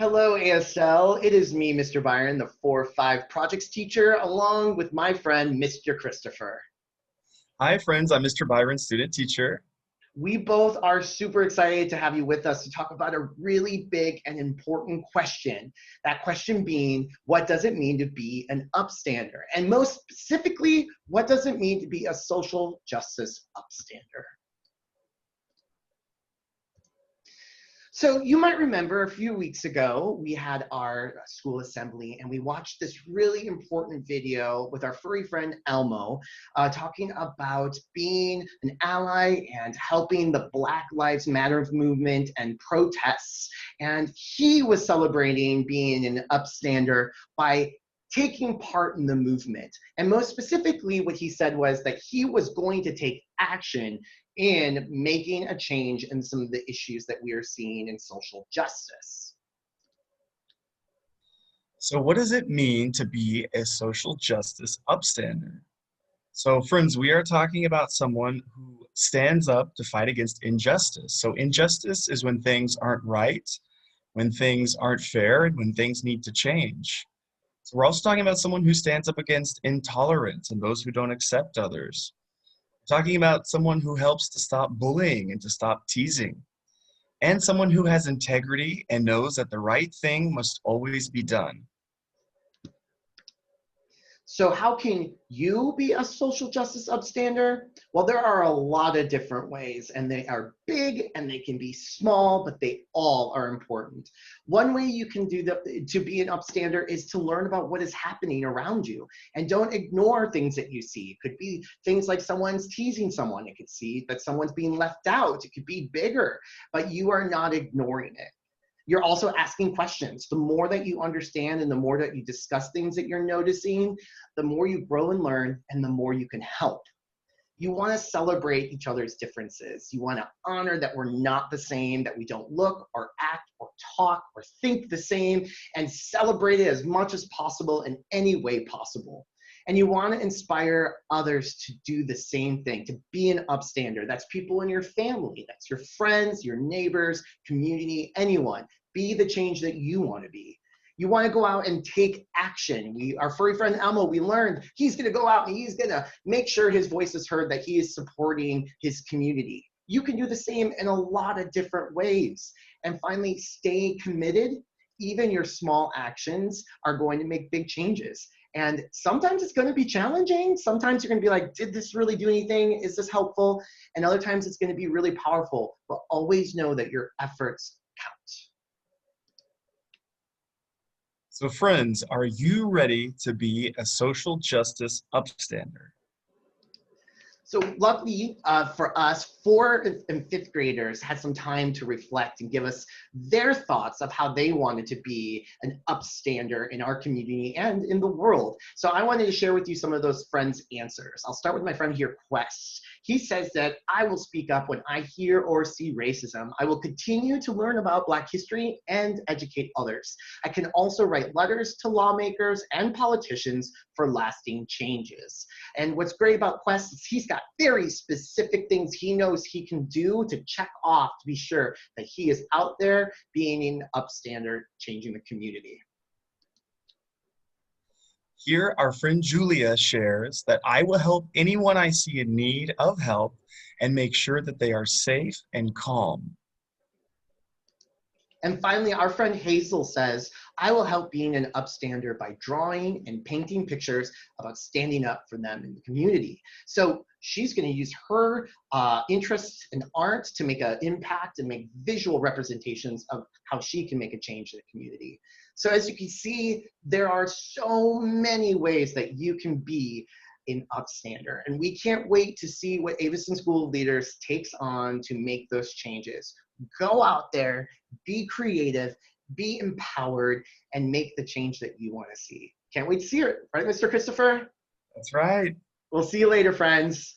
Hello, ASL. It is me, Mr. Byron, the 4-5 projects teacher, along with my friend, Mr. Christopher. Hi, friends. I'm Mr. Byron, student teacher. We both are super excited to have you with us to talk about a really big and important question. That question being, what does it mean to be an upstander? And most specifically, what does it mean to be a social justice upstander? So you might remember a few weeks ago, we had our school assembly and we watched this really important video with our furry friend Elmo talking about being an ally and helping the Black Lives Matter movement and protests. And he was celebrating being an upstander by taking part in the movement. And most specifically, what he said was that he was going to take action in making a change in some of the issues that we are seeing in social justice. So what does it mean to be a social justice upstander? So friends, we are talking about someone who stands up to fight against injustice. So injustice is when things aren't right, when things aren't fair, and when things need to change. So we're also talking about someone who stands up against intolerance and those who don't accept others. We're talking about someone who helps to stop bullying and to stop teasing, and someone who has integrity and knows that the right thing must always be done. So how can you be a social justice upstander? Well, there are a lot of different ways, and they are big and they can be small, but they all are important. One way you can do to be an upstander is to learn about what is happening around you and don't ignore things that you see. It could be things like someone's teasing someone. It could see that someone's being left out. It could be bigger, but you are not ignoring it. You're also asking questions. The more that you understand and the more that you discuss things that you're noticing, the more you grow and learn and the more you can help. You want to celebrate each other's differences. You want to honor that we're not the same, that we don't look or act or talk or think the same, and celebrate it as much as possible in any way possible. And you want to inspire others to do the same thing, to be an upstander. That's people in your family, that's your friends, your neighbors, community, anyone. Be the change that you want to be. You want to go out and take action. Our furry friend Elmo, we learned he's going to go out and he's going to make sure his voice is heard, that he is supporting his community. You can do the same in a lot of different ways. And finally, stay committed. Even your small actions are going to make big changes. And sometimes it's going to be challenging. Sometimes you're going to be like, did this really do anything? Is this helpful? And other times it's going to be really powerful. But always know that your efforts count. So friends, are you ready to be a social justice upstander? So luckily for us, 4th and 5th graders had some time to reflect and give us their thoughts of how they wanted to be an upstander in our community and in the world. So I wanted to share with you some of those friends' answers. I'll start with my friend here, Quest. He says that I will speak up when I hear or see racism. I will continue to learn about Black history and educate others. I can also write letters to lawmakers and politicians for lasting changes. And what's great about Quest is he's got very specific things he knows he can do to check off to be sure that he is out there being an upstander, changing the community. Here, our friend Julia shares that I will help anyone I see in need of help and make sure that they are safe and calm. And finally, our friend Hazel says, I will help being an upstander by drawing and painting pictures about standing up for them in the community. So she's going to use her interests in art to make an impact and make visual representations of how she can make a change in the community. So as you can see, there are so many ways that you can be an upstander. And we can't wait to see what Aveson School Leaders takes on to make those changes. Go out there, be creative, be empowered, and make the change that you want to see. Can't wait to see it, right, Mr. Christopher? That's right. We'll see you later, friends.